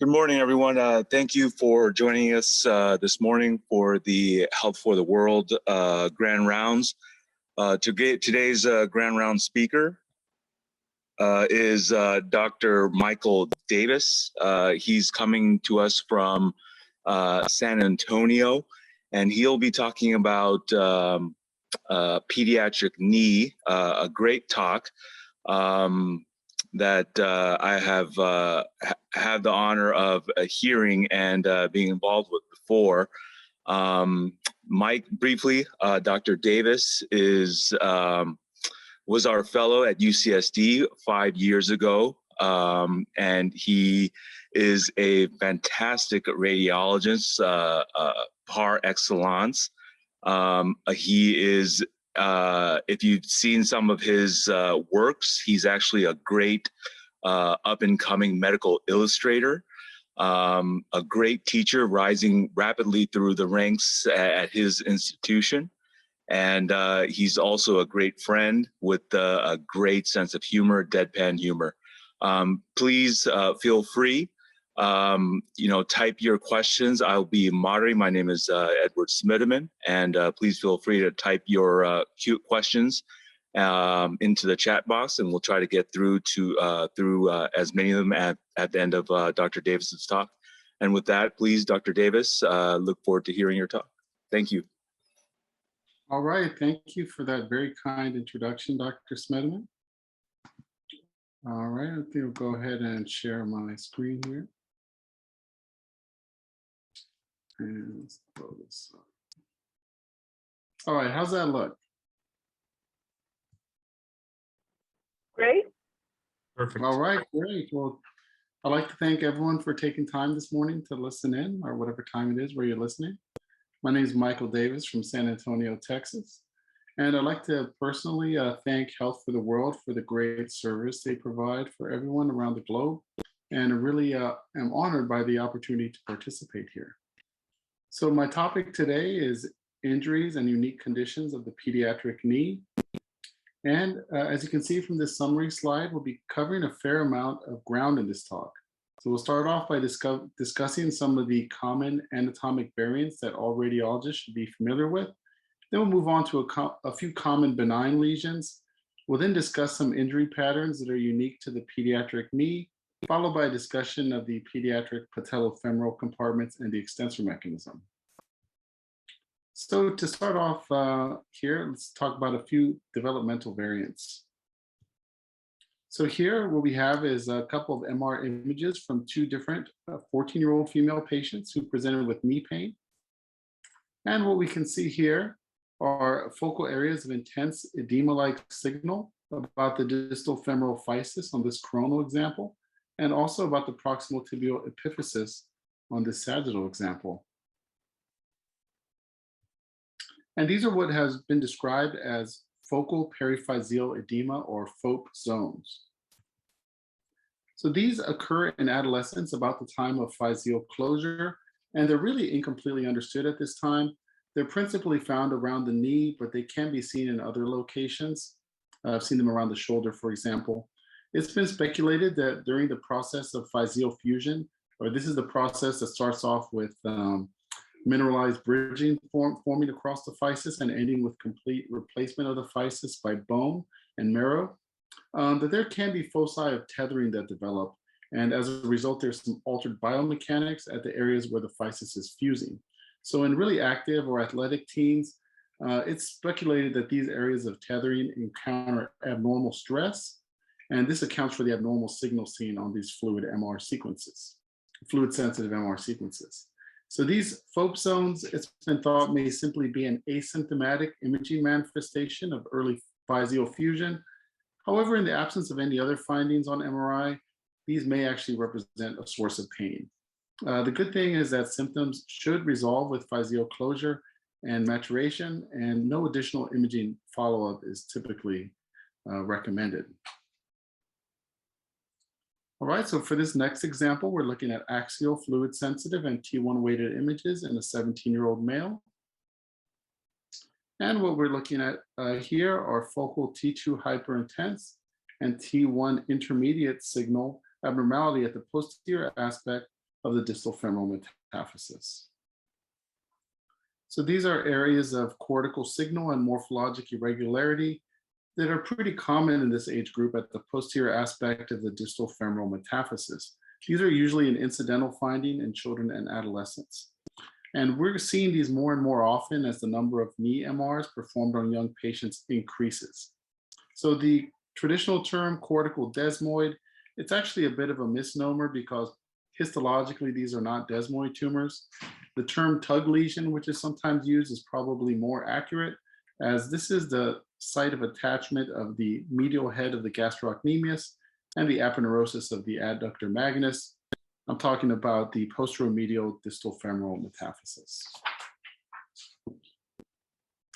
Good morning, everyone. Thank you for joining us this morning for the Health for the World Grand Rounds. Today's Grand Round speaker is Dr. Michael Davis. He's coming to us from San Antonio, and he'll be talking about pediatric knee, a great talk that I have had the honor of hearing and being involved with before. Mike, briefly, Dr. Davis was our fellow at UCSD 5 years ago, and he is a fantastic radiologist par excellence. He is, if you've seen some of his works, he's actually a great up-and-coming medical illustrator, a great teacher rising rapidly through the ranks at his institution. And he's also a great friend with a great sense of humor, deadpan humor. Please feel free, type your questions. I'll be moderating. My name is Edward Smitterman, and please feel free to type your cute questions into the chat box, and we'll try to get through as many of them at the end of Dr. Davis's talk. And with that, please, Dr. Davis, look forward to hearing your talk. Thank you. All right, thank you for that very kind introduction, Dr. Smitterman. All right, I think I'll go ahead and share my screen here. And let's throw this up. All right, how's that look? Great. Perfect. All right, great. Well, I'd like to thank everyone for taking time this morning to listen in, or whatever time it is where you're listening. My name is Michael Davis from San Antonio, Texas. And I'd like to personally thank Health for the World for the great service they provide for everyone around the globe. And I really am honored by the opportunity to participate here. So my topic today is injuries and unique conditions of the pediatric knee. And as you can see from this summary slide, we'll be covering a fair amount of ground in this talk. So we'll start off by discussing some of the common anatomic variants that all radiologists should be familiar with. Then we'll move on to a few common benign lesions. We'll then discuss some injury patterns that are unique to the pediatric knee, followed by a discussion of the pediatric patellofemoral compartments and the extensor mechanism. So to start off here, let's talk about a few developmental variants. So here what we have is a couple of MR images from two different 14-year-old female patients who presented with knee pain. And what we can see here are focal areas of intense edema-like signal about the distal femoral physis on this coronal example, and also about the proximal tibial epiphysis on this sagittal example. And these are what has been described as focal periphyseal edema, or FOPE zones. So these occur in adolescence about the time of physeal closure, and they're really incompletely understood at this time. They're principally found around the knee, but they can be seen in other locations. I've seen them around the shoulder, for example. It's been speculated that during the process of physeal fusion, or this is the process that starts off with mineralized bridging forming across the physis and ending with complete replacement of the physis by bone and marrow, that there can be foci of tethering that develop. And as a result, there's some altered biomechanics at the areas where the physis is fusing. So in really active or athletic teens, it's speculated that these areas of tethering encounter abnormal stress, and this accounts for the abnormal signal seen on these fluid MR sequences, fluid-sensitive MR sequences. So these FOPE zones, it's been thought, may simply be an asymptomatic imaging manifestation of early physeal fusion. However, in the absence of any other findings on MRI, these may actually represent a source of pain. The good thing is that symptoms should resolve with physeal closure and maturation, and no additional imaging follow-up is typically recommended. All right, so for this next example, we're looking at axial fluid sensitive and T1 weighted images in a 17-year-old male. And what we're looking at here are focal T2 hyperintense and T1 intermediate signal abnormality at the posterior aspect of the distal femoral metaphysis. So these are areas of cortical signal and morphologic irregularity that are pretty common in this age group at the posterior aspect of the distal femoral metaphysis. These are usually an incidental finding in children and adolescents. And we're seeing these more and more often as the number of knee MRs performed on young patients increases. So the traditional term cortical desmoid, it's actually a bit of a misnomer because histologically these are not desmoid tumors. The term tug lesion, which is sometimes used, is probably more accurate, as this is the site of attachment of the medial head of the gastrocnemius and the aponeurosis of the adductor magnus. I'm talking about the posteromedial distal femoral metaphysis.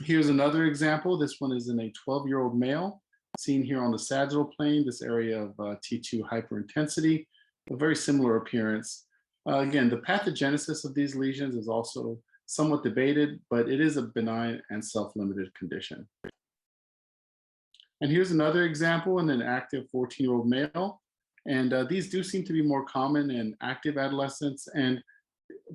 Here's another example. This one is in a 12-year-old male, seen here on the sagittal plane, this area of T2 hyperintensity, a very similar appearance. Again, the pathogenesis of these lesions is also somewhat debated, but it is a benign and self-limited condition. And here's another example in an active 14-year-old male. And these do seem to be more common in active adolescents. And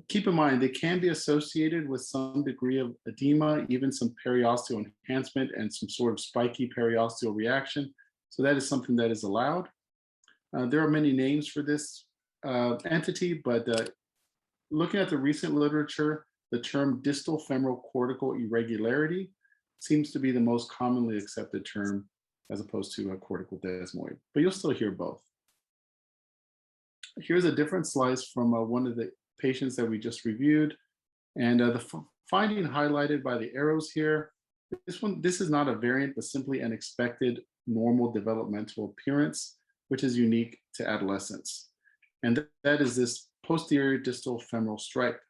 keep in mind, they can be associated with some degree of edema, even some periosteal enhancement and some sort of spiky periosteal reaction. So that is something that is allowed. There are many names for this entity, but looking at the recent literature, the term distal femoral cortical irregularity seems to be the most commonly accepted term as opposed to a cortical desmoid, but you'll still hear both. Here's a different slice from one of the patients that we just reviewed. And the finding highlighted by the arrows here, this is not a variant, but simply an expected normal developmental appearance, which is unique to adolescents. And that is this posterior distal femoral stripe.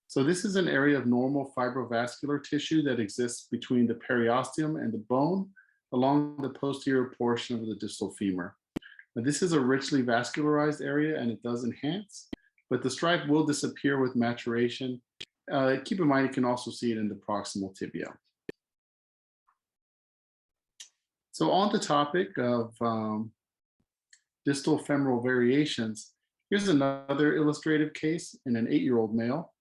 So this is an area of normal fibrovascular tissue that exists between the periosteum and the bone along the posterior portion of the distal femur. Now, this is a richly vascularized area and it does enhance, but the stripe will disappear with maturation. Keep in mind, you can also see it in the proximal tibia. So on the topic of distal femoral variations, here's another illustrative case in an 8-year-old male.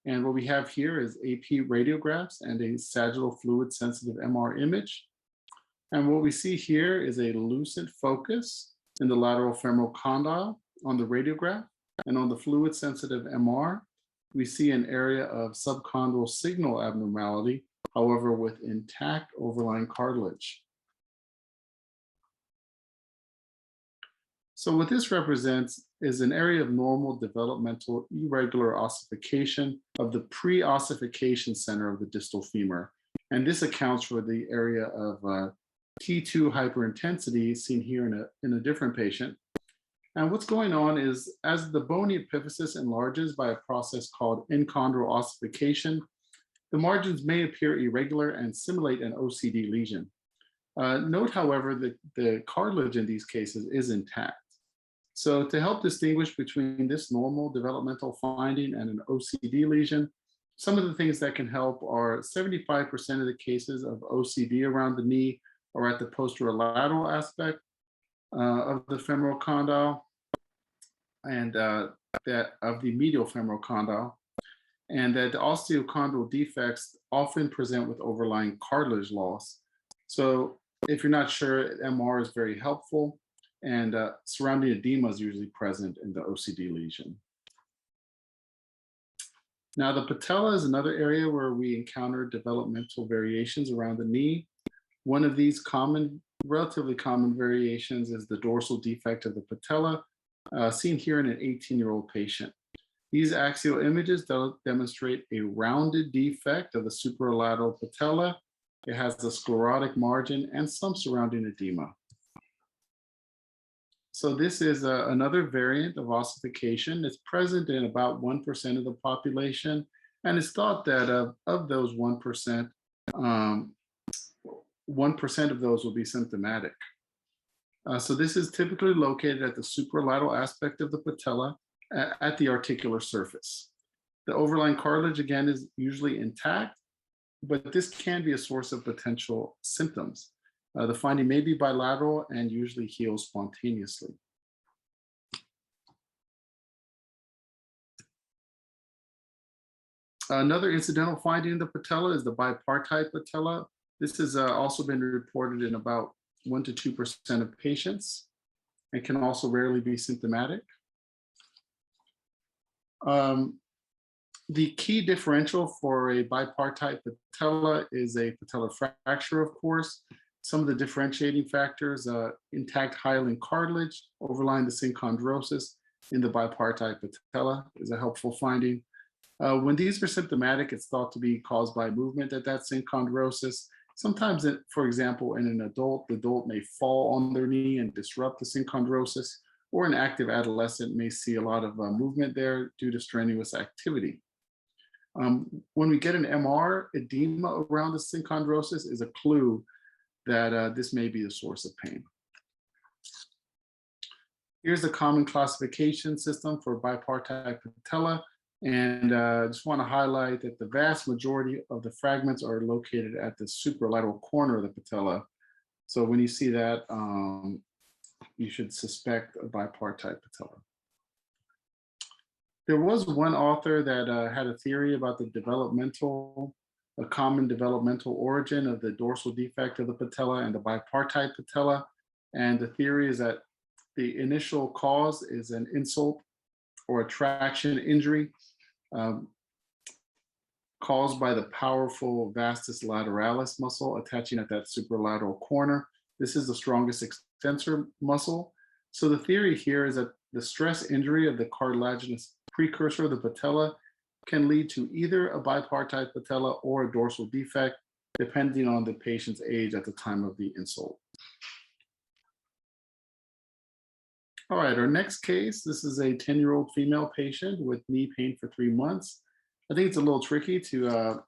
And what we have here is AP radiographs and a sagittal fluid sensitive MR image. And what we see here is a lucent focus in the lateral femoral condyle on the radiograph. And on the fluid sensitive MR, we see an area of subchondral signal abnormality, however, with intact overlying cartilage. So what this represents is an area of normal developmental irregular ossification of the pre-ossification center of the distal femur. And this accounts for the area of T2 hyperintensity seen here in a different patient. And what's going on is as the bony epiphysis enlarges by a process called enchondral ossification, the margins may appear irregular and simulate an OCD lesion. Note, however, that the cartilage in these cases is intact. So to help distinguish between this normal developmental finding and an OCD lesion, some of the things that can help are 75% of the cases of OCD around the knee are at the posterolateral aspect of the femoral condyle and that of the medial femoral condyle, and that the osteochondral defects often present with overlying cartilage loss. So if you're not sure, MR is very helpful, and surrounding edema is usually present in the OCD lesion. Now, the patella is another area where we encounter developmental variations around the knee. One of these relatively common variations is the dorsal defect of the patella, seen here in an 18-year-old patient. These axial images demonstrate a rounded defect of the superolateral patella. It has a sclerotic margin and some surrounding edema. So this is another variant of ossification. It's present in about 1% of the population, and it's thought that of those 1%, 1% of those will be symptomatic. So this is typically located at the superolateral aspect of the patella at the articular surface. The overlying cartilage, again, is usually intact, but this can be a source of potential symptoms. The finding may be bilateral and usually heals spontaneously. Another incidental finding in the patella is the bipartite patella. This has also been reported in about 1 to 2% of patients and can also rarely be symptomatic. The key differential for a bipartite patella is a patellar fracture, of course. Some of the differentiating factors, intact hyaline cartilage overlying the synchondrosis in the bipartite patella is a helpful finding. When these are symptomatic, it's thought to be caused by movement at that synchondrosis. Sometimes, for example, in an adult, the adult may fall on their knee and disrupt the synchondrosis, or an active adolescent may see a lot of movement there due to strenuous activity. When we get an MR, edema around the synchondrosis is a clue that this may be the source of pain. Here's the common classification system for bipartite patella. And I just want to highlight that the vast majority of the fragments are located at the superlateral corner of the patella. So when you see that, you should suspect a bipartite patella. There was one author that had a theory about a common developmental origin of the dorsal defect of the patella and the bipartite patella. And the theory is that the initial cause is an insult or a traction injury caused by the powerful vastus lateralis muscle attaching at that superlateral corner. This is the strongest extensor muscle. So the theory here is that the stress injury of the cartilaginous precursor of the patella can lead to either a bipartite patella or a dorsal defect, depending on the patient's age at the time of the insult. All right, our next case, this is a 10-year-old female patient with knee pain for 3 months. I think it's a little tricky to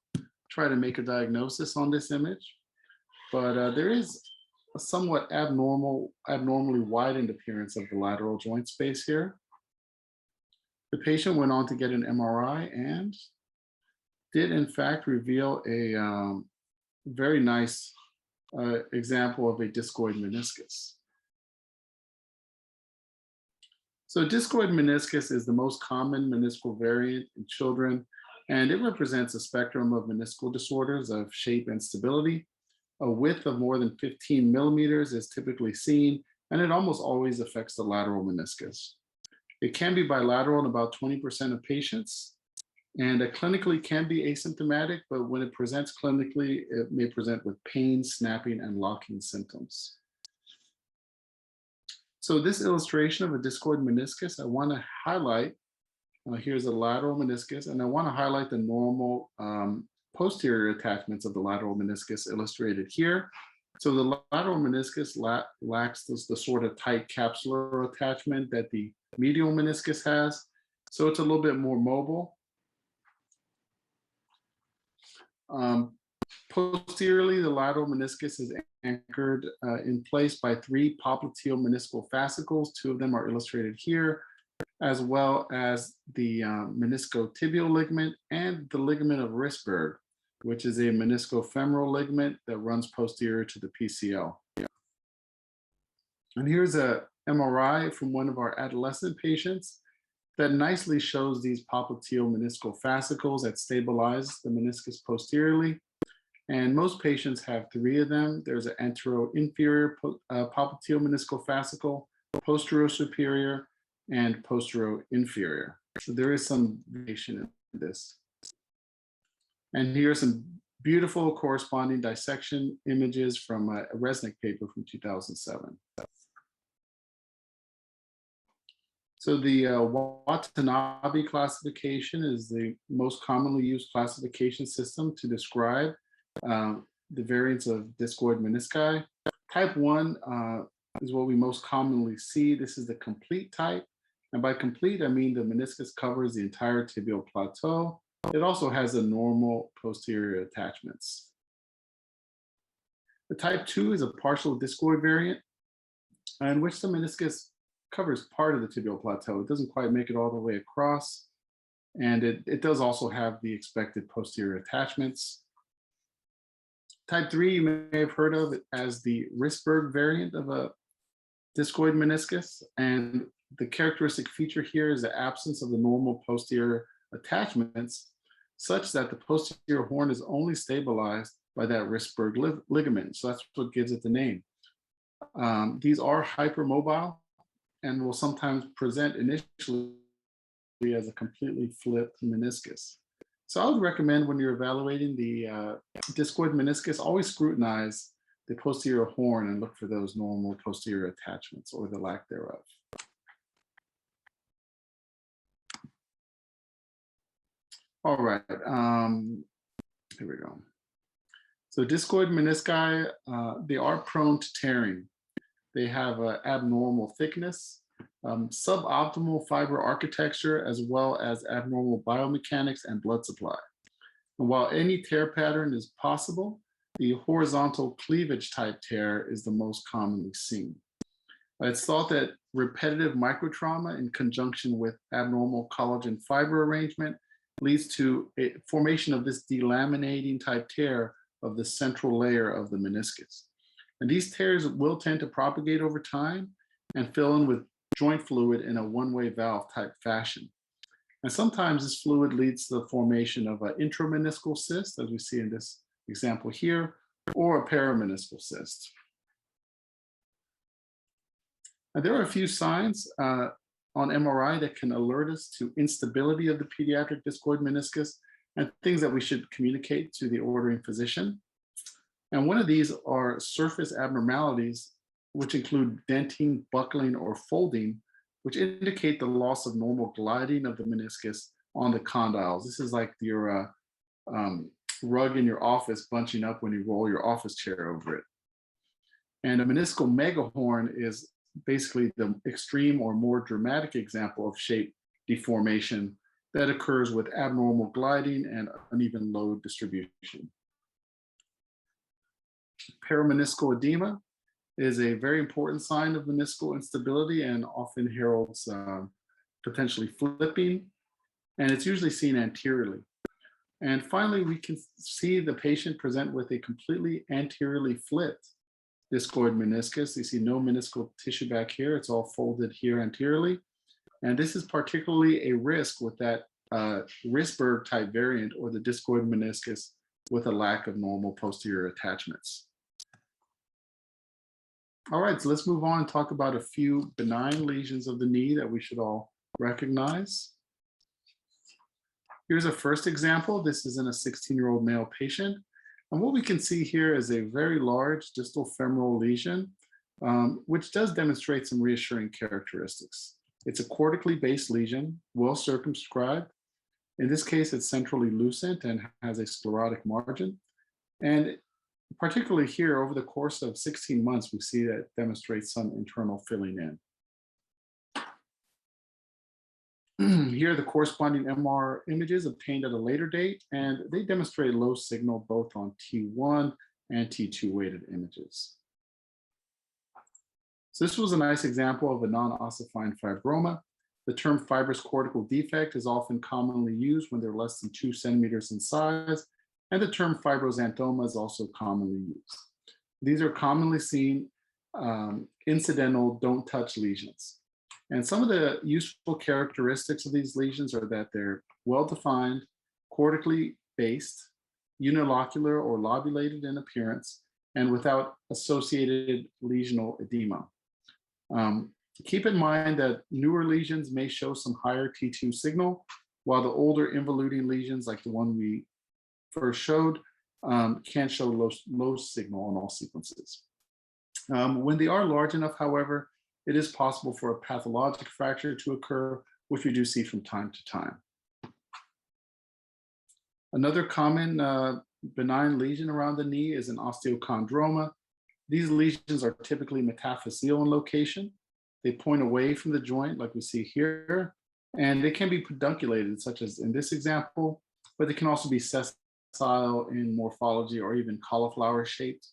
try to make a diagnosis on this image, but there is a somewhat abnormally widened appearance of the lateral joint space here. The patient went on to get an MRI and did in fact reveal a very nice example of a discoid meniscus. So discoid meniscus is the most common meniscal variant in children, and it represents a spectrum of meniscal disorders of shape and stability. A width of more than 15 millimeters is typically seen, and it almost always affects the lateral meniscus. It can be bilateral in about 20% of patients, and it clinically can be asymptomatic, but when it presents clinically, it may present with pain, snapping, and locking symptoms. So this illustration of a discoid meniscus, I want to highlight, here's a lateral meniscus, and I want to highlight the normal posterior attachments of the lateral meniscus illustrated here. So the lateral meniscus lacks the sort of tight capsular attachment that the medial meniscus has. So it's a little bit more mobile. Posteriorly, the lateral meniscus is anchored in place by 3 popliteomeniscal fascicles. 2 of them are illustrated here, as well as the meniscotibial ligament and the ligament of Rissberg, which is a meniscofemoral ligament that runs posterior to the PCL. And here's a MRI from one of our adolescent patients that nicely shows these popliteomeniscal fascicles that stabilize the meniscus posteriorly. And most patients have 3 of them. There's an antero-inferior popliteomeniscal fascicle, posterior-superior, and posterior-inferior. So there is some variation in this. And here are some beautiful corresponding dissection images from a Resnick paper from 2007. So the Watanabe classification is the most commonly used classification system to describe the variants of discoid menisci. Type 1 is what we most commonly see. This is the complete type. And by complete, I mean the meniscus covers the entire tibial plateau. It also has a normal posterior attachments. The type 2 is a partial discoid variant in which the meniscus covers part of the tibial plateau. It doesn't quite make it all the way across. And it does also have the expected posterior attachments. Type 3, you may have heard of it as the Rissberg variant of a discoid meniscus. And the characteristic feature here is the absence of the normal posterior attachments. such that the posterior horn is only stabilized by that Rissberg ligament. So that's what gives it the name. These are hypermobile and will sometimes present initially as a completely flipped meniscus. So I would recommend when you're evaluating the discoid meniscus, always scrutinize the posterior horn and look for those normal posterior attachments or the lack thereof. All right, here we go. So discoid menisci, they are prone to tearing. They have an abnormal thickness, suboptimal fiber architecture, as well as abnormal biomechanics and blood supply. And while any tear pattern is possible, the horizontal cleavage type tear is the most commonly seen. It's thought that repetitive microtrauma in conjunction with abnormal collagen fiber arrangement leads to a formation of this delaminating type tear of the central layer of the meniscus. And these tears will tend to propagate over time and fill in with joint fluid in a one-way valve type fashion. And sometimes this fluid leads to the formation of an intrameniscal cyst, as we see in this example here, or a parameniscal cyst. Now, there are a few signs on MRI that can alert us to instability of the pediatric discoid meniscus and things that we should communicate to the ordering physician. And one of these are surface abnormalities, which include denting, buckling, or folding, which indicate the loss of normal gliding of the meniscus on the condyles. This is like your rug in your office bunching up when you roll your office chair over it. And a meniscal megahorn is basically the extreme or more dramatic example of shape deformation that occurs with abnormal gliding and uneven load distribution. Perimeniscal edema is a very important sign of meniscal instability and often heralds potentially flipping, and it's usually seen anteriorly. And finally, we can see the patient present with a completely anteriorly flipped discoid meniscus. You see no meniscal tissue back here. It's all folded here anteriorly. And this is particularly a risk with that Rissberg type variant or the discoid meniscus with a lack of normal posterior attachments. All right, so let's move on and talk about a few benign lesions of the knee that we should all recognize. Here's a first example. This is in a 16-year-old male patient. And what we can see here is a very large distal femoral lesion, which does demonstrate some reassuring characteristics. It's a cortically based lesion, well circumscribed. In this case, it's centrally lucent and has a sclerotic margin. And particularly here, over the course of 16 months, we see that it demonstrates some internal filling in. Here are the corresponding MR images obtained at a later date, and they demonstrate low signal both on T1 and T2 weighted images. So this was a nice example of a non-ossifying fibroma. The term fibrous cortical defect is often commonly used when they're less than 2 centimeters in size, and the term fibroxanthoma is also commonly used. These are commonly seen incidental don't touch lesions. And some of the useful characteristics of these lesions are that they're well-defined, cortically based, unilocular or lobulated in appearance, and without associated lesional edema. Keep in mind that newer lesions may show some higher T2 signal, while the older involuting lesions, like the one we first showed, can show low signal on all sequences. When they are large enough, however, it is possible for a pathologic fracture to occur, which we do see from time to time. Another common benign lesion around the knee is an osteochondroma. These lesions are typically metaphyseal in location. They point away from the joint, like we see here, and they can be pedunculated, such as in this example, but they can also be sessile in morphology or even cauliflower shaped.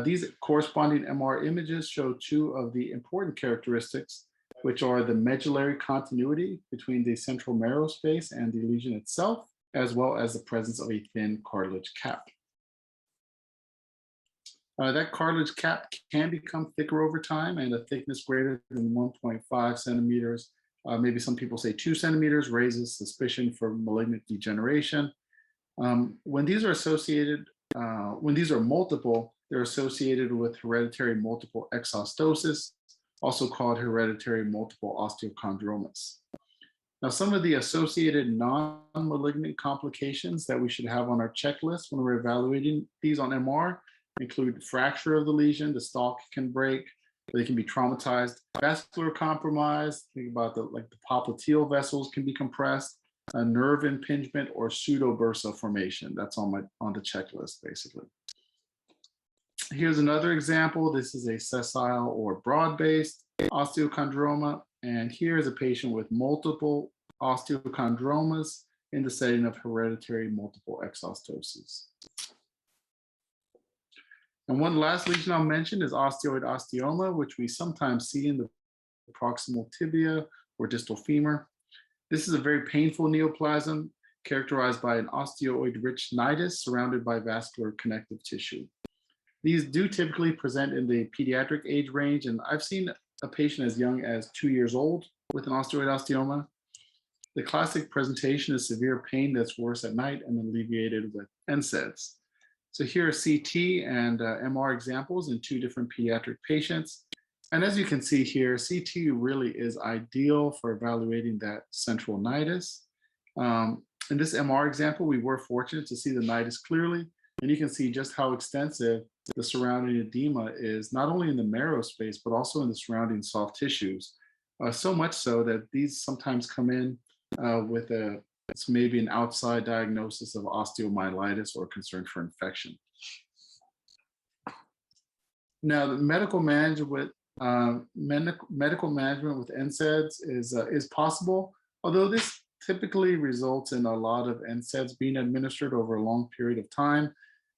These corresponding MR images show two of the important characteristics, which are the medullary continuity between the central marrow space and the lesion itself, as well as the presence of a thin cartilage cap. That cartilage cap can become thicker over time, and a thickness greater than 1.5 centimeters, maybe some people say 2 centimeters, raises suspicion for malignant degeneration. When these are associated, when these are multiple, they're associated with hereditary multiple exostosis, also called hereditary multiple osteochondromas. Now, some of the associated non-malignant complications that we should have on our checklist when we're evaluating these on MR include fracture of the lesion, the stalk can break, they can be traumatized, vascular compromise, think about the popliteal vessels can be compressed, a nerve impingement, or pseudobursa formation. That's on the checklist, basically. Here's another example. This is a sessile or broad-based osteochondroma, and here is a patient with multiple osteochondromas in the setting of hereditary multiple exostosis. And one last lesion I'll mention is osteoid osteoma, which we sometimes see in the proximal tibia or distal femur. This is a very painful neoplasm characterized by an osteoid-rich nidus surrounded by vascular connective tissue. These do typically present in the pediatric age range, and I've seen a patient as young as 2 years old with an osteoid osteoma. The classic presentation is severe pain that's worse at night and alleviated with NSAIDs. So here are CT and MR examples in 2 different pediatric patients. And as you can see here, CT really is ideal for evaluating that central nidus. In this MR example, we were fortunate to see the nidus clearly, and you can see just how extensive the surrounding edema is, not only in the marrow space, but also in the surrounding soft tissues. So much so that these sometimes come in with it's maybe an outside diagnosis of osteomyelitis or concern for infection. Now, the medical management with NSAIDs is possible, although this typically results in a lot of NSAIDs being administered over a long period of time.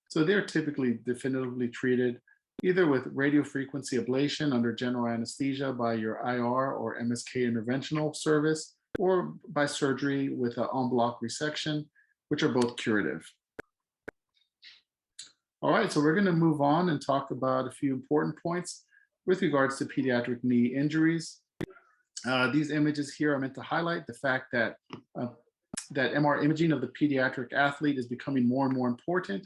So they're typically definitively treated either with radiofrequency ablation under general anesthesia by your IR or MSK interventional service, or by surgery with an en bloc resection, which are both curative. All right, so we're going to move on and talk about a few important points with regards to pediatric knee injuries. These images here are meant to highlight the fact that that MR imaging of the pediatric athlete is becoming more and more important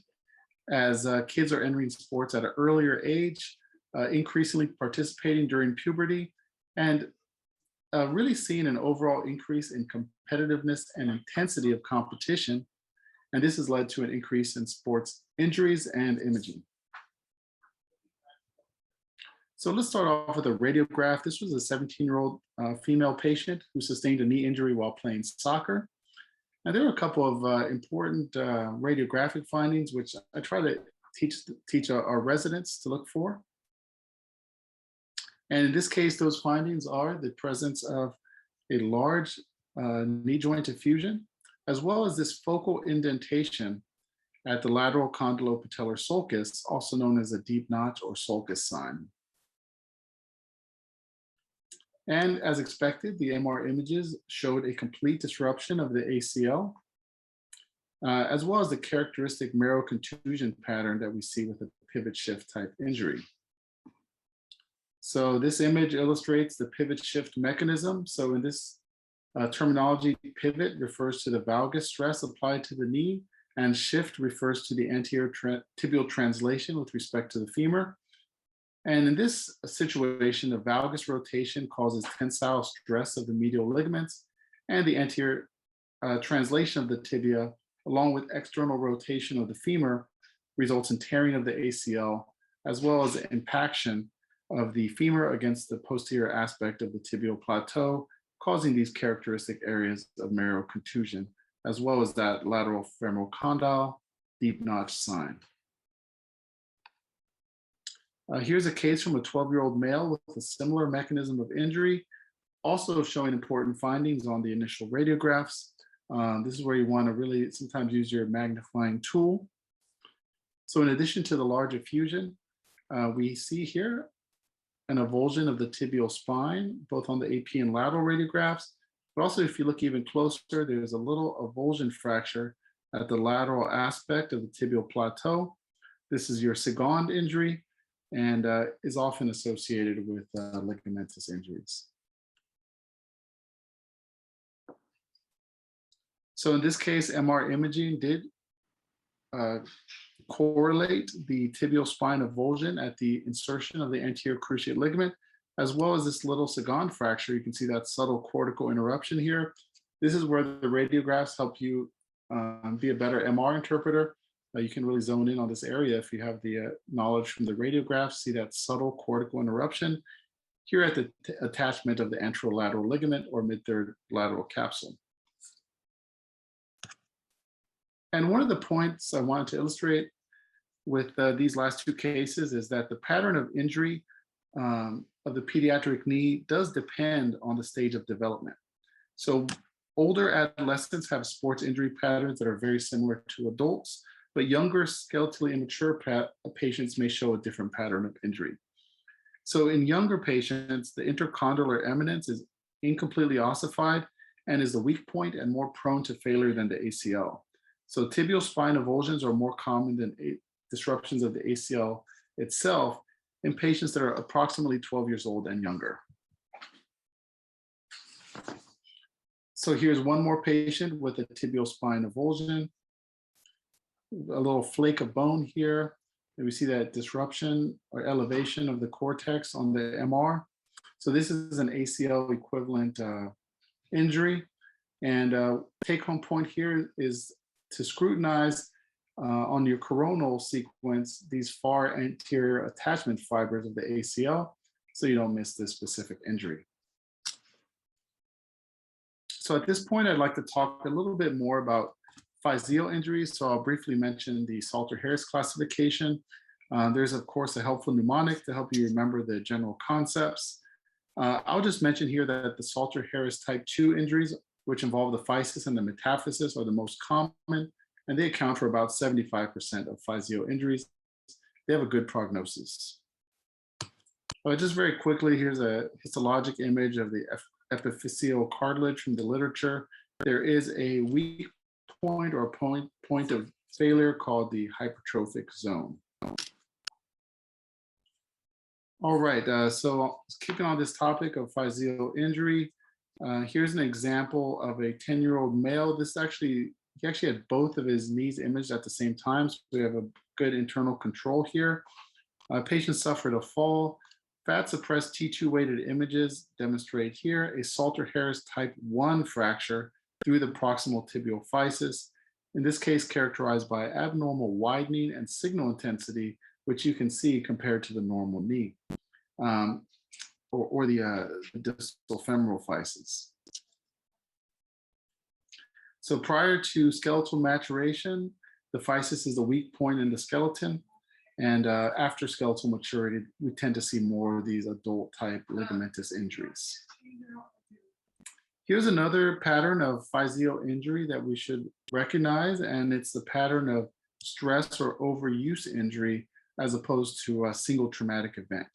as kids are entering sports at an earlier age, increasingly participating during puberty, and really seeing an overall increase in competitiveness and intensity of competition. And this has led to an increase in sports injuries and imaging. So let's start off with a radiograph. This was a 17-year-old female patient who sustained a knee injury while playing soccer. Now, there are a couple of important radiographic findings, which I try to teach our residents to look for. And in this case, those findings are the presence of a large knee joint effusion, as well as this focal indentation at the lateral condylopatellar sulcus, also known as a deep notch or sulcus sign. And as expected, the MR images showed a complete disruption of the ACL, as well as the characteristic marrow contusion pattern that we see with a pivot shift type injury. So this image illustrates the pivot shift mechanism. So in this terminology, pivot refers to the valgus stress applied to the knee, and shift refers to the anterior tibial translation with respect to the femur. And in this situation, the valgus rotation causes tensile stress of the medial ligaments, and the anterior translation of the tibia, along with external rotation of the femur, results in tearing of the ACL, as well as impaction of the femur against the posterior aspect of the tibial plateau, causing these characteristic areas of marrow contusion, as well as that lateral femoral condyle deep notch sign. Here's a case from a 12-year-old male with a similar mechanism of injury, also showing important findings on the initial radiographs. This is where you want to really sometimes use your magnifying tool. So in addition to the large effusion, we see here an avulsion of the tibial spine, both on the AP and lateral radiographs. But also, if you look even closer, there's a little avulsion fracture at the lateral aspect of the tibial plateau. This is your second injury, and is often associated with ligamentous injuries. So in this case, MR imaging did correlate the tibial spine avulsion at the insertion of the anterior cruciate ligament, as well as this little Sagan fracture. You can see that subtle cortical interruption here. This is where the radiographs help you be a better MR interpreter. You can really zone in on this area if you have the knowledge from the radiographs. See that subtle cortical interruption here at the attachment of the anterolateral ligament or mid-third lateral capsule. And one of the points I wanted to illustrate with these last two cases is that the pattern of injury of the pediatric knee does depend on the stage of development. So older adolescents have sports injury patterns that are very similar to adults, but younger skeletally immature patients may show a different pattern of injury. So in younger patients, the intercondylar eminence is incompletely ossified and is the weak point and more prone to failure than the ACL. So tibial spine avulsions are more common than disruptions of the ACL itself in patients that are approximately 12 years old and younger. So here's one more patient with a tibial spine avulsion, a little flake of bone here. And we see that disruption or elevation of the cortex on the MR. So this is an ACL equivalent injury. And take-home point here is to scrutinize on your coronal sequence these far anterior attachment fibers of the ACL so you don't miss this specific injury. So at this point, I'd like to talk a little bit more about Physeal injuries. So I'll briefly mention the Salter-Harris classification. There's, of course, a helpful mnemonic to help you remember the general concepts. I'll just mention here that the Salter-Harris type 2 injuries, which involve the physis and the metaphysis, are the most common, and they account for about 75% of Physeal injuries. They have a good prognosis. Just very quickly, here's a histologic image of the epiphyseal cartilage from the literature. There is a weak point or point of failure called the hypertrophic zone. All right, so keeping on this topic of Physeal injury, here's an example of a 10-year-old male. He actually had both of his knees imaged at the same time, so we have a good internal control here. Patient suffered a fall. Fat-suppressed T2 weighted images demonstrate here a Salter-Harris type 1 fracture through the proximal tibial physis, in this case characterized by abnormal widening and signal intensity, which you can see compared to the normal knee, or the distal femoral physis. So prior to skeletal maturation, the physis is the weak point in the skeleton. And after skeletal maturity, we tend to see more of these adult type ligamentous injuries. Here's another pattern of Physeal injury that we should recognize, and it's the pattern of stress or overuse injury as opposed to a single traumatic event.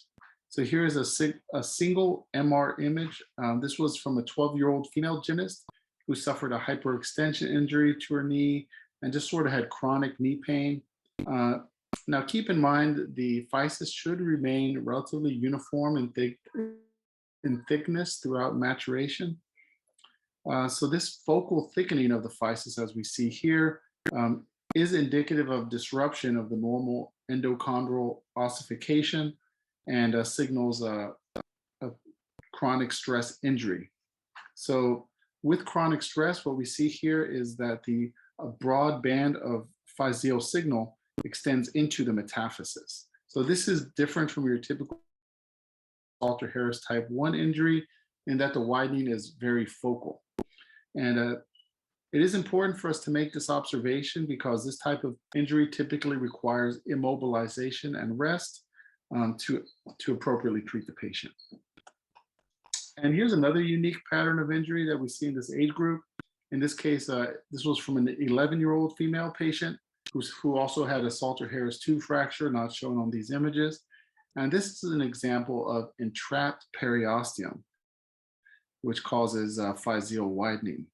So here is a single MR image. This was from a 12-year-old female gymnast who suffered a hyperextension injury to her knee and just sort of had chronic knee pain. Now keep in mind the physis should remain relatively uniform in thickness throughout maturation. So this focal thickening of the physis, as we see here, is indicative of disruption of the normal endochondral ossification and signals a chronic stress injury. So with chronic stress, what we see here is that a broad band of physeal signal extends into the metaphysis. So this is different from your typical Salter-Harris type 1 injury in that the widening is very focal. And it is important for us to make this observation because this type of injury typically requires immobilization and rest to appropriately treat the patient. And here's another unique pattern of injury that we see in this age group. In this case, this was from an 11-year-old female patient who also had a Salter-Harris 2 fracture, not shown on these images. And this is an example of entrapped periosteum, which causes physeal widening.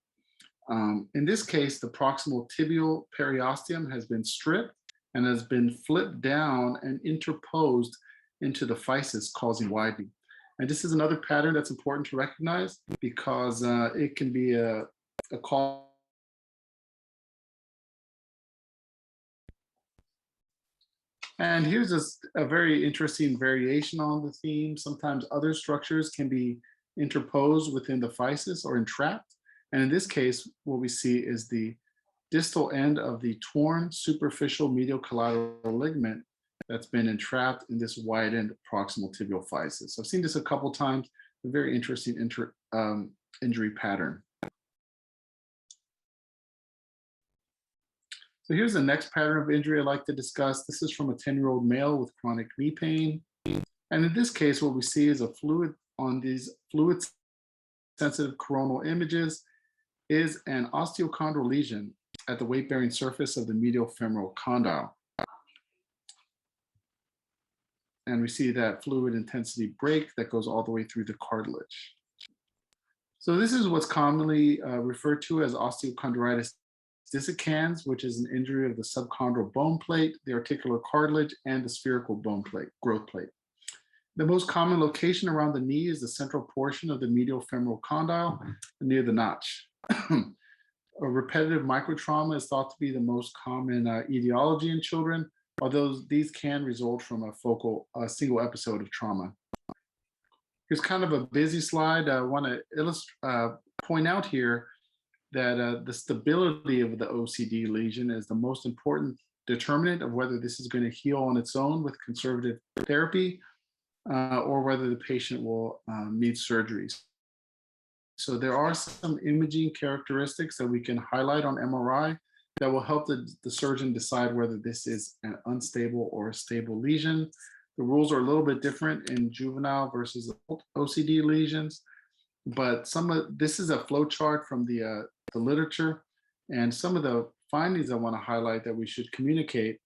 In this case, the proximal tibial periosteum has been stripped and has been flipped down and interposed into the physis, causing widening. And this is another pattern that's important to recognize because it can be a cause And here's a very interesting variation on the theme. Sometimes other structures can be interposed within the physis or entrapped. And in this case, what we see is the distal end of the torn superficial medial collateral ligament that's been entrapped in this widened proximal tibial physis. So I've seen this a couple times, a very interesting injury pattern. So here's the next pattern of injury I'd like to discuss. This is from a 10-year-old male with chronic knee pain. And in this case, what we see is a fluid on these fluid-sensitive coronal images is an osteochondral lesion at the weight-bearing surface of the medial femoral condyle. And we see that fluid intensity break that goes all the way through the cartilage. So this is what's commonly referred to as osteochondritis dissecans, which is an injury of the subchondral bone plate, the articular cartilage, and the spherical bone plate, growth plate. The most common location around the knee is the central portion of the medial femoral condyle near the notch. A repetitive microtrauma is thought to be the most common etiology in children, although these can result from a single episode of trauma. Here's kind of a busy slide. I want to point out here that the stability of the OCD lesion is the most important determinant of whether this is going to heal on its own with conservative therapy or whether the patient will need surgeries. So there are some imaging characteristics that we can highlight on MRI that will help the surgeon decide whether this is an unstable or a stable lesion. The rules are a little bit different in juvenile versus adult OCD lesions, but this is a flow chart from the literature, and some of the findings I want to highlight that we should communicate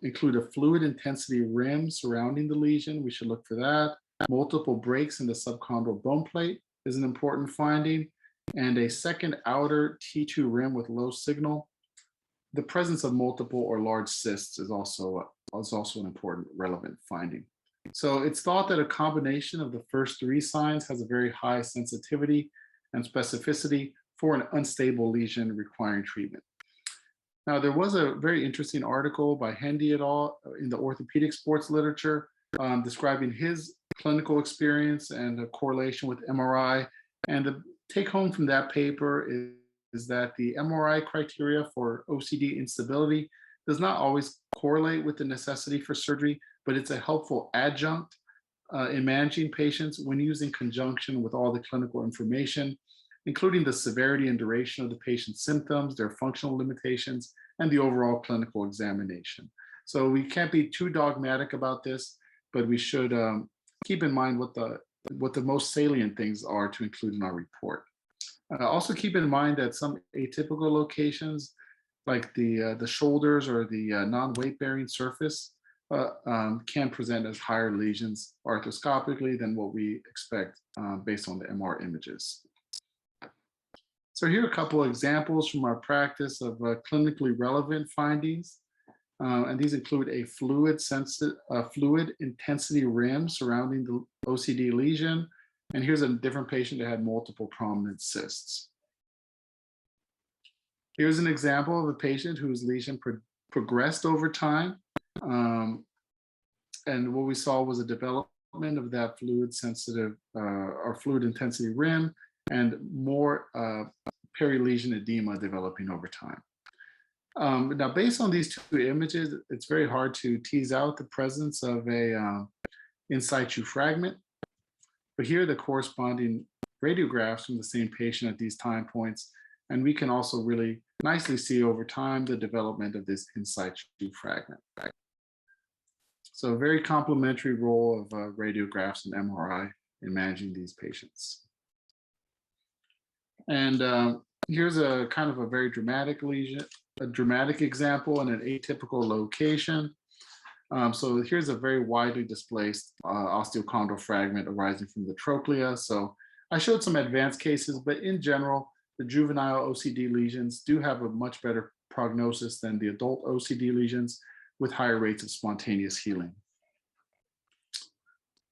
include a fluid intensity rim surrounding the lesion. We should look for that. Multiple breaks in the subchondral bone plate is an important finding, and a second outer T2 rim with low signal. The presence of multiple or large cysts is also an important relevant finding. So it's thought that a combination of the first three signs has a very high sensitivity and specificity for an unstable lesion requiring treatment. Now, there was a very interesting article by Hendy et al. In the orthopedic sports literature describing his clinical experience and a correlation with MRI. And the take home from that paper is that the MRI criteria for OCD instability does not always correlate with the necessity for surgery, but it's a helpful adjunct in managing patients when used in conjunction with all the clinical information, including the severity and duration of the patient's symptoms, their functional limitations, and the overall clinical examination. So we can't be too dogmatic about this, but we should keep in mind what the most salient things are to include in our report. Also keep in mind that some atypical locations, like the shoulders or the non-weight-bearing surface, can present as higher lesions arthroscopically than what we expect based on the MR images. So here are a couple of examples from our practice of clinically relevant findings. And these include a fluid intensity rim surrounding the OCD lesion. And here's a different patient that had multiple prominent cysts. Here's an example of a patient whose lesion progressed over time. And what we saw was a development of that fluid intensity rim and more perilesion edema developing over time. Now, based on these two images, it's very hard to tease out the presence of a in situ fragment. But here are the corresponding radiographs from the same patient at these time points. And we can also really nicely see over time the development of this in situ fragment. So a very complementary role of radiographs and MRI in managing these patients. And here's a kind of a very dramatic lesion, a dramatic example in an atypical location. So here's a very widely displaced osteochondral fragment arising from the trochlea. So I showed some advanced cases, but in general, the juvenile OCD lesions do have a much better prognosis than the adult OCD lesions with higher rates of spontaneous healing.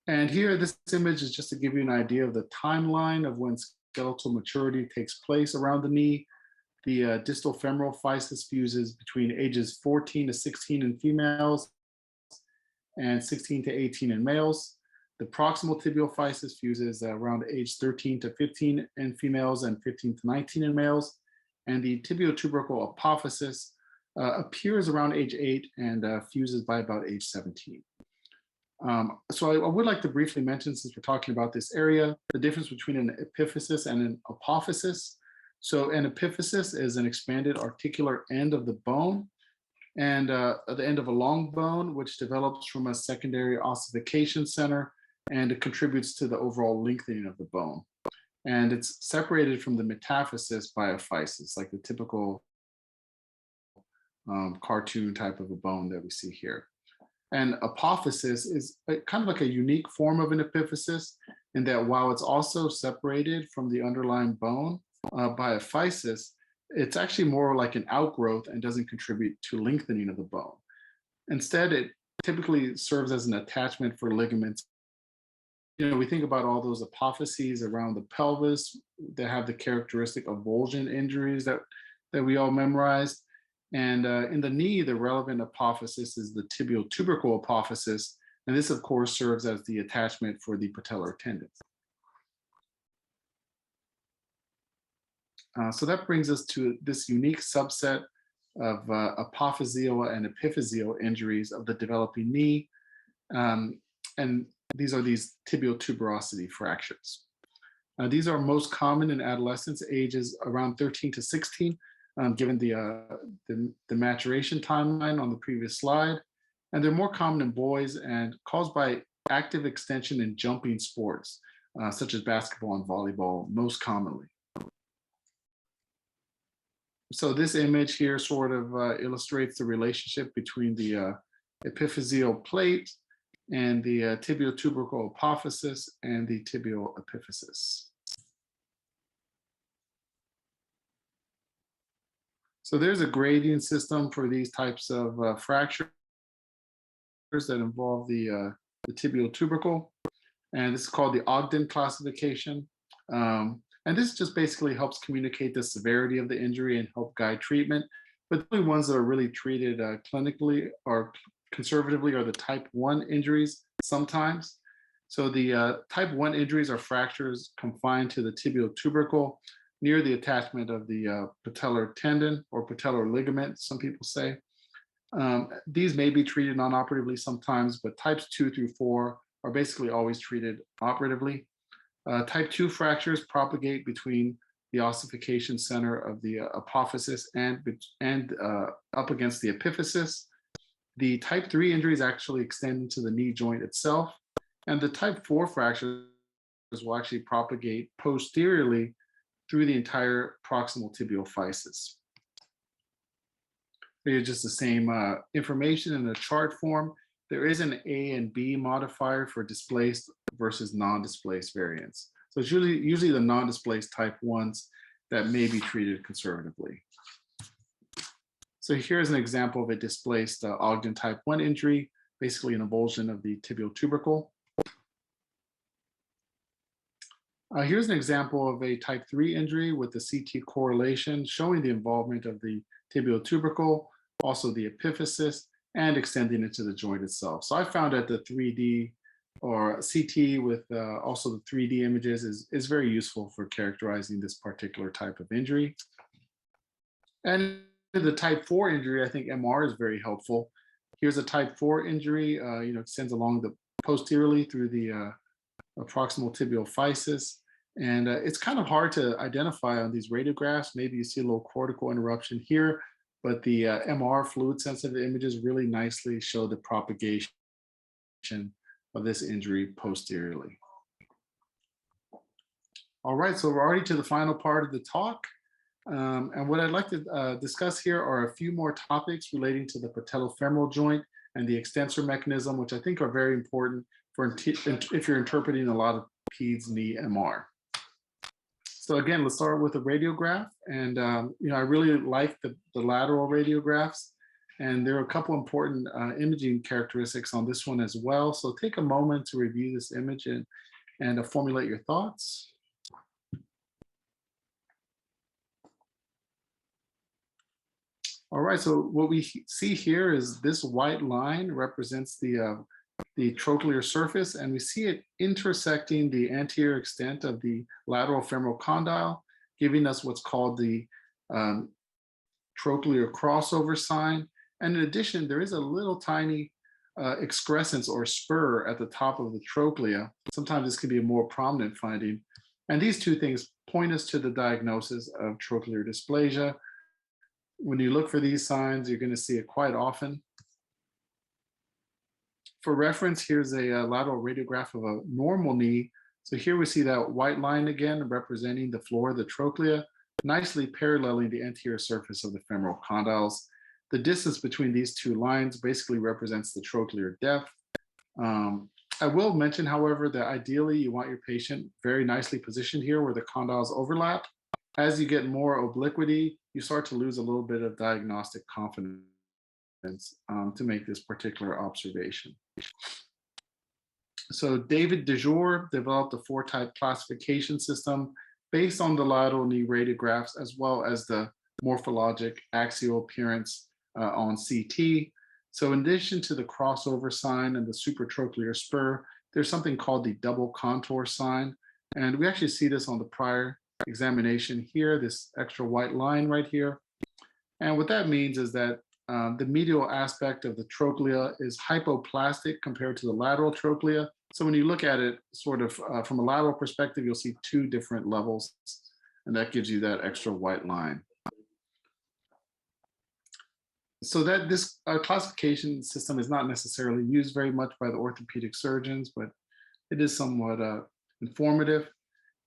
And here, this image is just to give you an idea of the timeline of when skeletal maturity takes place around the knee. The distal femoral physis fuses between ages 14 to 16 in females and 16 to 18 in males. The proximal tibial physis fuses around age 13 to 15 in females and 15 to 19 in males. And the tibiotubercle apophysis appears around age 8 and fuses by about age 17. So I would like to briefly mention, since we're talking about this area, the difference between an epiphysis and an apophysis. So an epiphysis is an expanded articular end of the bone, and at the end of a long bone, which develops from a secondary ossification center, and it contributes to the overall lengthening of the bone. And it's separated from the metaphysis by a physis, like the typical cartoon type of a bone that we see here. And apophysis is kind of like a unique form of an epiphysis, in that while it's also separated from the underlying bone by a physis, it's actually more like an outgrowth and doesn't contribute to lengthening of the bone. Instead, it typically serves as an attachment for ligaments. You know, we think about all those apophyses around the pelvis that have the characteristic avulsion injuries that we all memorized. And in the knee, the relevant apophysis is the tibial tubercle apophysis. And this, of course, serves as the attachment for the patellar tendon. So that brings us to this unique subset of apophyseal and epiphyseal injuries of the developing knee. And these are these tibial tuberosity fractures. These are most common in adolescents, ages around 13 to 16, given the maturation timeline on the previous slide. And they're more common in boys and caused by active extension in jumping sports, such as basketball and volleyball, most commonly. So this image here sort of illustrates the relationship between the epiphyseal plate and the tibial tubercle apophysis and the tibial epiphysis. So there's a grading system for these types of fractures that involve the tibial tubercle, and this is called the Ogden classification. And this just basically helps communicate the severity of the injury and help guide treatment. But the only ones that are really treated clinically or conservatively are the type 1 injuries sometimes. So the type 1 injuries are fractures confined to the tibial tubercle near the attachment of the patellar tendon or patellar ligament, some people say. These may be treated non-operatively sometimes, but types 2 through 4 are basically always treated operatively. Type 2 fractures propagate between the ossification center of the apophysis and up against the epiphysis. The type 3 injuries actually extend into the knee joint itself, and the type 4 fractures will actually propagate posteriorly through the entire proximal tibial physis. Here's just the same information in a chart form. There is an A and B modifier for displaced versus non-displaced variants. So it's usually the non-displaced type 1s that may be treated conservatively. So here's an example of a displaced Ogden type 1 injury, basically an avulsion of the tibial tubercle. Here's an example of a type 3 injury with the CT correlation showing the involvement of the tibial tubercle, also the epiphysis, and extending into the joint itself. So I found that the 3D or CT with also the 3D images is very useful for characterizing this particular type of injury. And the type 4 injury, I think MR is very helpful. Here's a type 4 injury, extends along the posteriorly through the proximal tibial physis. And it's kind of hard to identify on these radiographs. Maybe you see a little cortical interruption here, but the MR fluid sensitive images really nicely show the propagation of this injury posteriorly. All right, so we're already to the final part of the talk. And what I'd like to discuss here are a few more topics relating to the patellofemoral joint and the extensor mechanism, which I think are very important for if you're interpreting a lot of PEDS knee MR. So again, let's start with a radiograph. And I really like the lateral radiographs. And there are a couple important imaging characteristics on this one as well. So take a moment to review this image and formulate your thoughts. All right, so what we see here is this white line represents the the trochlear surface, and we see it intersecting the anterior extent of the lateral femoral condyle, giving us what's called the trochlear crossover sign. And in addition, there is a little tiny excrescence or spur at the top of the trochlea. Sometimes this can be a more prominent finding. And these two things point us to the diagnosis of trochlear dysplasia. When you look for these signs, you're going to see it quite often. For reference, here's a lateral radiograph of a normal knee. So here we see that white line again representing the floor of the trochlea, nicely paralleling the anterior surface of the femoral condyles. The distance between these two lines basically represents the trochlear depth. I will mention, however, that ideally you want your patient very nicely positioned here where the condyles overlap. As you get more obliquity, you start to lose a little bit of diagnostic confidence to make this particular observation. So David Dejour developed a 4-type classification system based on the lateral knee radiographs as well as the morphologic axial appearance on CT. So in addition to the crossover sign and the supratrochlear spur, there's something called the double contour sign. And we actually see this on the prior examination here, this extra white line right here. And what that means is that the medial aspect of the trochlea is hypoplastic compared to the lateral trochlea. So when you look at it sort of from a lateral perspective, you'll see two different levels, and that gives you that extra white line. So that this classification system is not necessarily used very much by the orthopedic surgeons, but it is somewhat informative.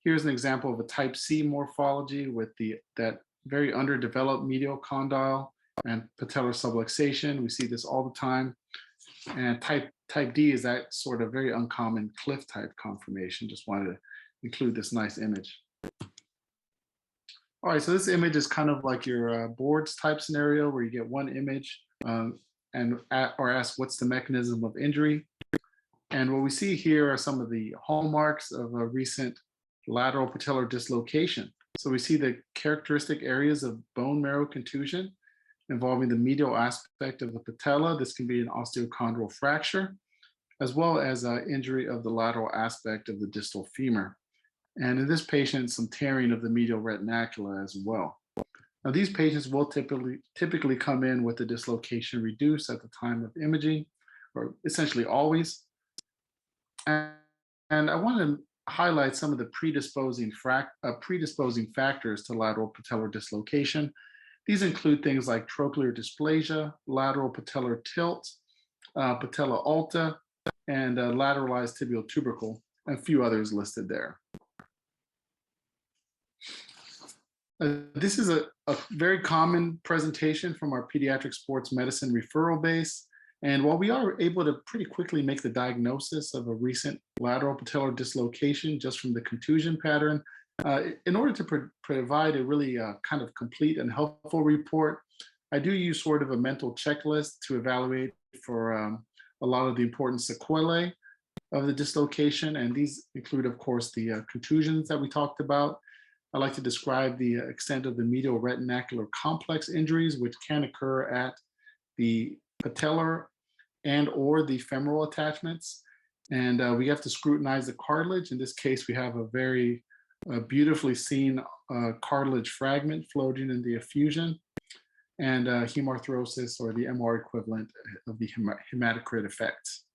Here's an example of a type C morphology with that very underdeveloped medial condyle and patellar subluxation. We see this all the time. And type D is that sort of very uncommon cliff type conformation. Just wanted to include this nice image. All right, so this image is kind of like your boards type scenario where you get one image or ask what's the mechanism of injury. And what we see here are some of the hallmarks of a recent lateral patellar dislocation. So we see the characteristic areas of bone marrow contusion involving the medial aspect of the patella. This can be an osteochondral fracture, as well as injury of the lateral aspect of the distal femur. And in this patient, some tearing of the medial retinacula as well. Now, these patients will typically come in with the dislocation reduced at the time of imaging, or essentially always. And I want to highlight some of the predisposing factors to lateral patellar dislocation. These include things like trochlear dysplasia, lateral patellar tilt, patella alta, and lateralized tibial tubercle, and a few others listed there. This is a very common presentation from our pediatric sports medicine referral base. And while we are able to pretty quickly make the diagnosis of a recent lateral patellar dislocation just from the contusion pattern, in order to provide a really kind of complete and helpful report, I do use sort of a mental checklist to evaluate for a lot of the important sequelae of the dislocation. And these include, of course, the contusions that we talked about. I like to describe the extent of the medial retinacular complex injuries, which can occur at the patellar and or the femoral attachments. And we have to scrutinize the cartilage. In this case, we have a very beautifully seen cartilage fragment floating in the effusion, and hemarthrosis, or the MR equivalent of the hematocrit effects.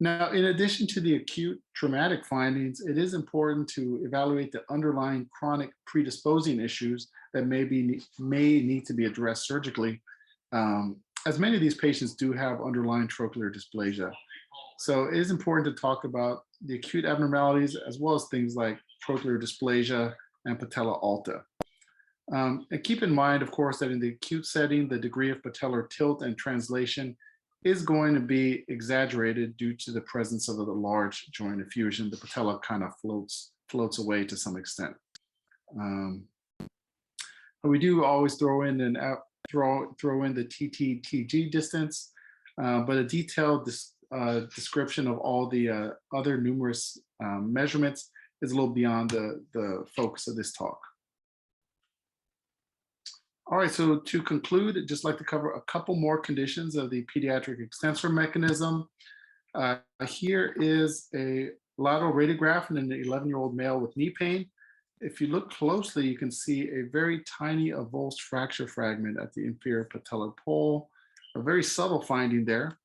Now, in addition to the acute traumatic findings, it is important to evaluate the underlying chronic predisposing issues that may need to be addressed surgically, as many of these patients do have underlying trochlear dysplasia. So it is important to talk about the acute abnormalities as well as things like trochlear dysplasia and patella alta. And keep in mind, of course, that in the acute setting, the degree of patellar tilt and translation is going to be exaggerated due to the presence of the large joint effusion. The patella kind of floats away to some extent. But we do always throw in the TT-TG distance, but a detailed description of all the other numerous measurements is a little beyond the focus of this talk. All right, so to conclude, I'd just like to cover a couple more conditions of the pediatric extensor mechanism. Here is a lateral radiograph in an 11-year-old male with knee pain. If you look closely, you can see a very tiny avulsed fracture fragment at the inferior patellar pole, a very subtle finding there.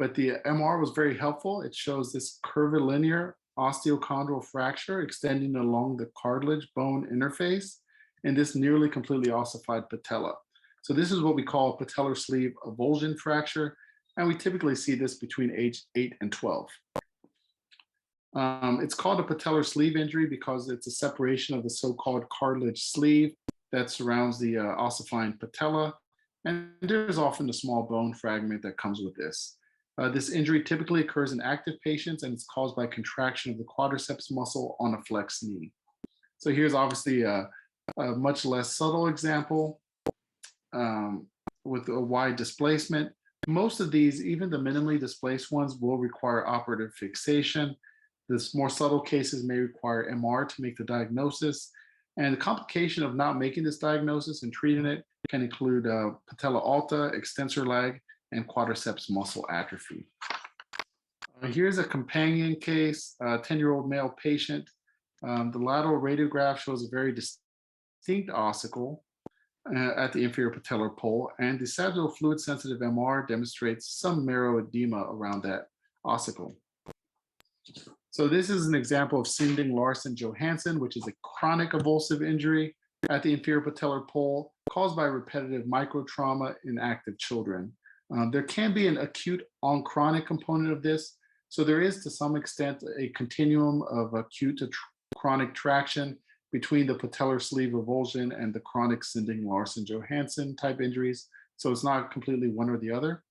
But the MR was very helpful. It shows this curvilinear osteochondral fracture extending along the cartilage bone interface and this nearly completely ossified patella. So this is what we call a patellar sleeve avulsion fracture, and we typically see this between age 8 and 12. It's called a patellar sleeve injury because it's a separation of the so-called cartilage sleeve that surrounds the ossifying patella, and there's often a small bone fragment that comes with this. This injury typically occurs in active patients, and it's caused by contraction of the quadriceps muscle on a flexed knee. So here's obviously a much less subtle example with a wide displacement. Most of these, even the minimally displaced ones, will require operative fixation. This more subtle cases may require MR to make the diagnosis. And the complication of not making this diagnosis and treating it can include patella alta, extensor lag, and quadriceps muscle atrophy. Here's a companion case, a 10-year-old male patient. The lateral radiograph shows a very distinct ossicle at the inferior patellar pole, and the sagittal fluid-sensitive MR demonstrates some marrow edema around that ossicle. So this is an example of Sinding-Larsen-Johansson, which is a chronic avulsive injury at the inferior patellar pole caused by repetitive microtrauma in active children. There can be an acute on chronic component of this. So there is to some extent a continuum of acute to chronic traction between the patellar sleeve avulsion and the chronic Sinding-Larsen-Johansson type injuries. So it's not completely one or the other.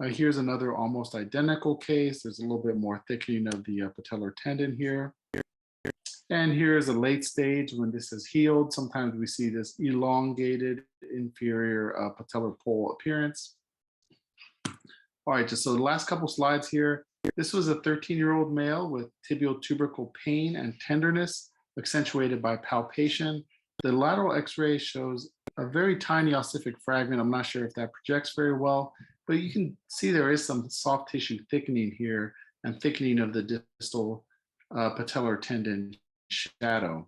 Here's another almost identical case. There's a little bit more thickening of the patellar tendon here. And here's a late stage when this is healed. Sometimes we see this elongated inferior patellar pole appearance. All right, just so the last couple slides here. This was a 13-year-old male with tibial tubercle pain and tenderness accentuated by palpation. The lateral x-ray shows a very tiny ossific fragment. I'm not sure if that projects very well, but you can see there is some soft tissue thickening here and thickening of the distal patellar tendon shadow.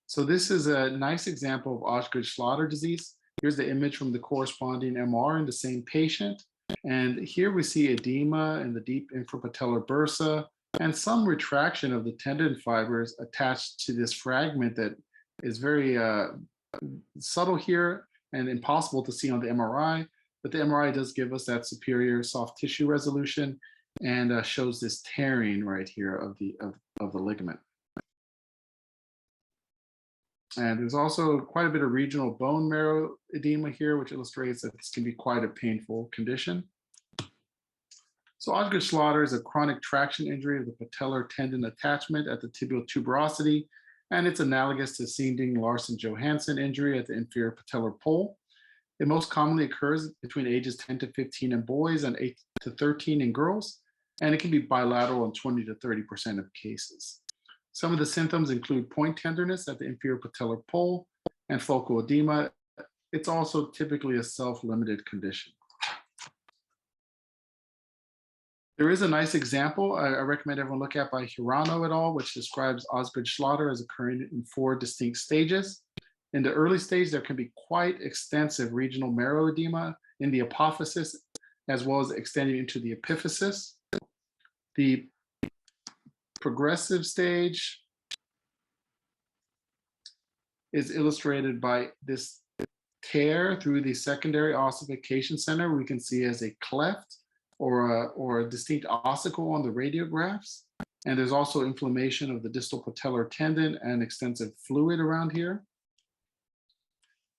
So this is a nice example of Osgood-Schlatter disease. Here's the image from the corresponding MR in the same patient. And here we see edema in the deep infrapatellar bursa and some retraction of the tendon fibers attached to this fragment that is very subtle here and impossible to see on the MRI. But the MRI does give us that superior soft tissue resolution and shows this tearing right here of the ligament. And there's also quite a bit of regional bone marrow edema here, which illustrates that this can be quite a painful condition. So Osgood-Schlatter is a chronic traction injury of the patellar tendon attachment at the tibial tuberosity, and it's analogous to Sinding-Larsen-Johansson injury at the inferior patellar pole. It most commonly occurs between ages 10 to 15 in boys and 8 to 13 in girls, and it can be bilateral in 20 to 30% of cases. Some of the symptoms include point tenderness at the inferior patellar pole and focal edema. It's also typically a self-limited condition. There is a nice example I recommend everyone look at by Hirano et al., which describes Osgood-Schlatter as occurring in 4 distinct stages. In the early stage, there can be quite extensive regional marrow edema in the apophysis, as well as extending into the epiphysis. The progressive stage is illustrated by this tear through the secondary ossification center. We can see as a cleft or a distinct ossicle on the radiographs. And there's also inflammation of the distal patellar tendon and extensive fluid around here.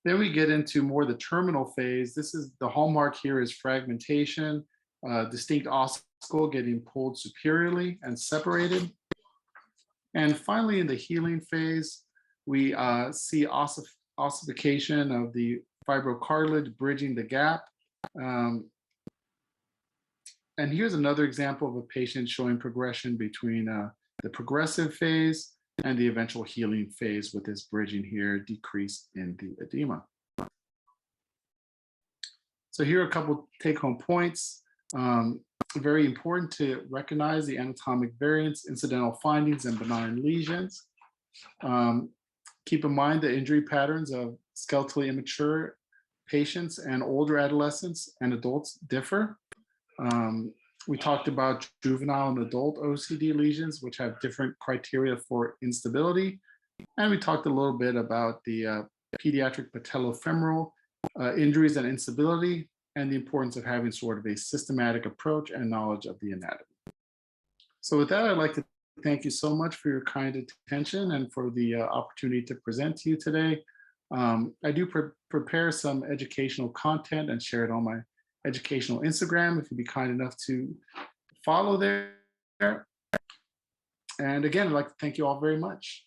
Then we get into more the terminal phase. This is the hallmark here is fragmentation, distinct ossicle getting pulled superiorly and separated. And finally, in the healing phase, we see ossification of the fibrocartilage bridging the gap. And here's another example of a patient showing progression between the progressive phase and the eventual healing phase with this bridging here, decrease in the edema. So here are a couple take-home points. Very important to recognize the anatomic variants, incidental findings, and benign lesions. Keep in mind the injury patterns of skeletally immature patients and older adolescents and adults differ. We talked about juvenile and adult OCD lesions, which have different criteria for instability. And we talked a little bit about the pediatric patellofemoral injuries and instability, and the importance of having sort of a systematic approach and knowledge of the anatomy. So with that, I'd like to thank you so much for your kind attention and for the opportunity to present to you today. I do prepare some educational content and share it on my educational Instagram, if you'd be kind enough to follow there. And again, I'd like to thank you all very much.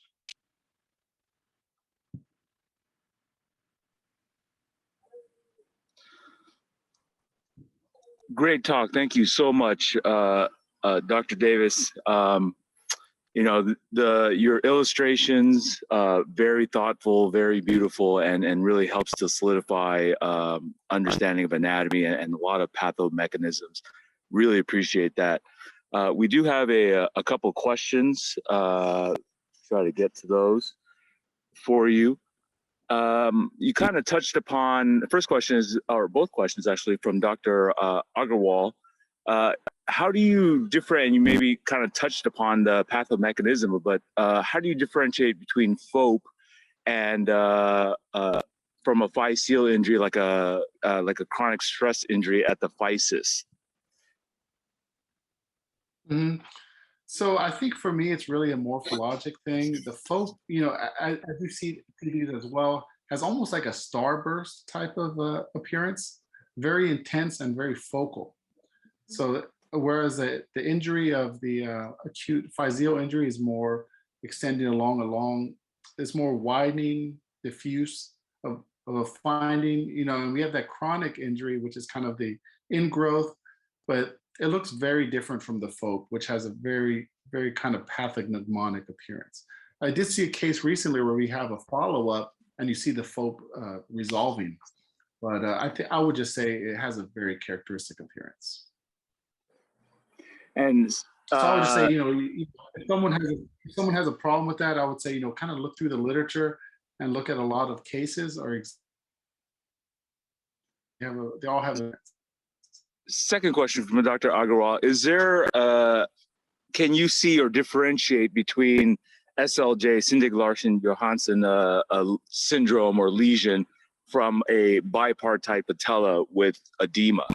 Great talk. Thank you so much, Dr. Davis. You know, your illustrations, very thoughtful, very beautiful, and really helps to solidify understanding of anatomy and a lot of pathomechanisms. Really appreciate that. We do have a couple questions. Try to get to those for you. You kind of touched upon, the first question is, or both questions actually, from Dr. Agarwal. How do you differentiate, you maybe kind of touched upon the pathomechanism, but how do you differentiate between FOPE and from a Physeal injury, like a chronic stress injury at the physis? Mm-hmm. So I think for me, it's really a morphologic thing. The FOPE, you know, as you see these as well, has almost like a starburst type of appearance, very intense and very focal. So whereas the injury of the acute Physeal injury is more extending along, it's more widening, diffuse of a finding, you know, and we have that chronic injury, which is kind of the ingrowth, but it looks very different from the FOPE, which has a very, very kind of pathognomonic appearance. I did see a case recently where we have a follow-up and you see the FOPE resolving, but I would just say it has a very characteristic appearance. And so I would just say, you know, if someone has a problem with that, I would say, you know, kind of look through the literature and look at a lot of cases, or they all have a. Second question from Dr. Agarwal, is there, can you see or differentiate between SLJ, Sinding-Larsen-Johansson syndrome or lesion from a bipartite patella with edema?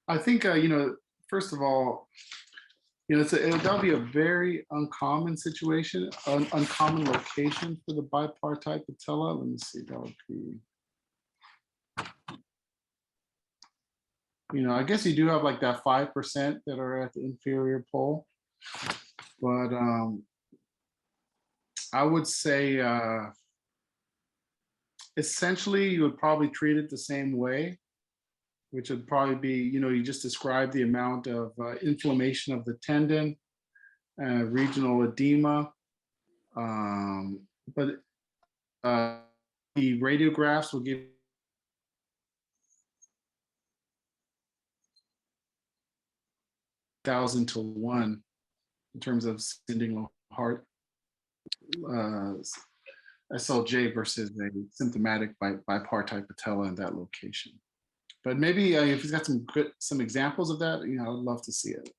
I think, you know, first of all, you know, that'll be a very uncommon situation, an uncommon location for the bipartite patella. Let me see, that would be, you know, I guess you do have like that 5% that are at the inferior pole, but I would say essentially you would probably treat it the same way, which would probably be, you know, you just described the amount of inflammation of the tendon, regional edema, but the radiographs will give 1,000 to 1 in terms of sending heart SLJ versus a symptomatic bipartite patella in that location. But maybe if he's got some examples of that, you know, I would love to see it.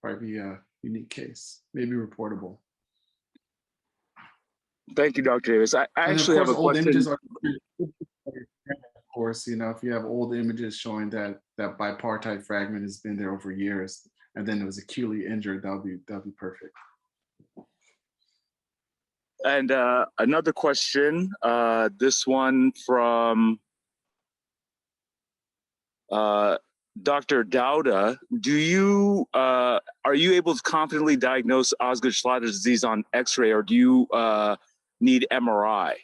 Probably be a unique case, maybe reportable. Thank you, Dr. Davis. I actually have a question. Images are, of course, you know, if you have old images showing that bipartite fragment has been there over years, and then it was acutely injured, that'll be perfect. And another question, this one from Dr. Dowda, are you able to confidently diagnose Osgood-Schlatter disease on X-ray, or do you need MRI?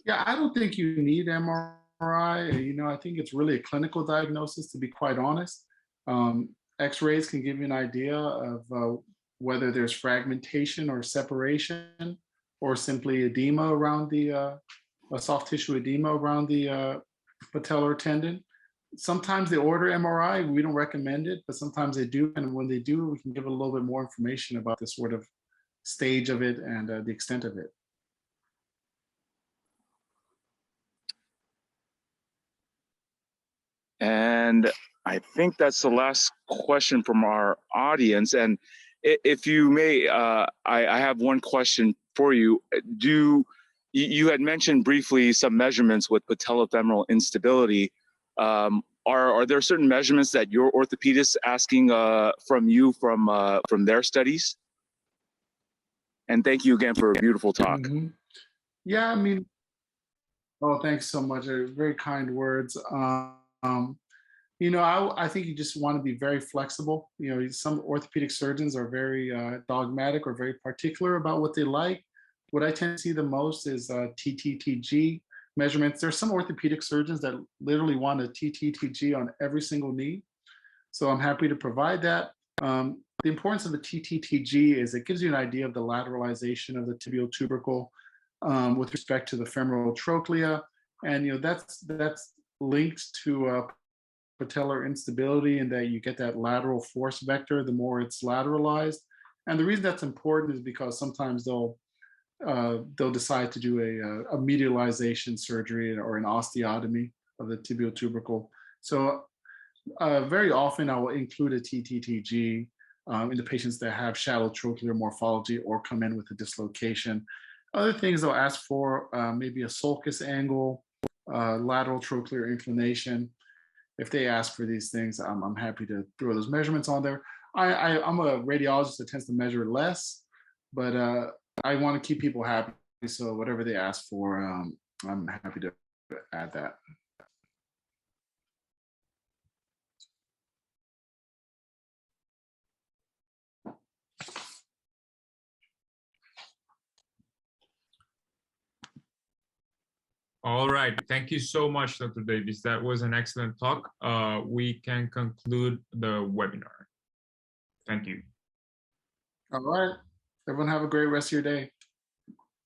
Yeah, I don't think you need MRI. MRI, I think it's really a clinical diagnosis, to be quite honest. X-rays can give you an idea of whether there's fragmentation or separation, or simply edema around a soft tissue edema around the patellar tendon. Sometimes they order MRI. We don't recommend it, but sometimes they do. And when they do, we can give a little bit more information about the sort of stage of it and the extent of it. And I think that's the last question from our audience. And if you may, I have one question for you. You had mentioned briefly some measurements with patellofemoral instability. Are there certain measurements that your orthopedist asking from you from their studies? And thank you again for a beautiful talk. Mm-hmm. Yeah, oh, thanks so much. Very kind words. I think you just want to be very flexible. Some orthopedic surgeons are very dogmatic or very particular about what they like. What I tend to see the most is TTTG measurements. There's some orthopedic surgeons that literally want a TTTG on every single knee. So I'm happy to provide that. The importance of the TTTG is it gives you an idea of the lateralization of the tibial tubercle with respect to the femoral trochlea. And that's linked to patellar instability, and that you get that lateral force vector the more it's lateralized. And the reason that's important is because sometimes they'll decide to do a medialization surgery or an osteotomy of the tibial tubercle. So very often I will include a TTTG in the patients that have shallow trochlear morphology or come in with a dislocation. Other things they'll ask for, maybe a sulcus angle, lateral trochlear inclination. If they ask for these things, I'm happy to throw those measurements on there. I'm a radiologist that tends to measure less, but I want to keep people happy. So whatever they ask for, I'm happy to add that. All right. Thank you so much, Dr. Davis. That was an excellent talk. We can conclude the webinar. Thank you. All right. Everyone have a great rest of your day.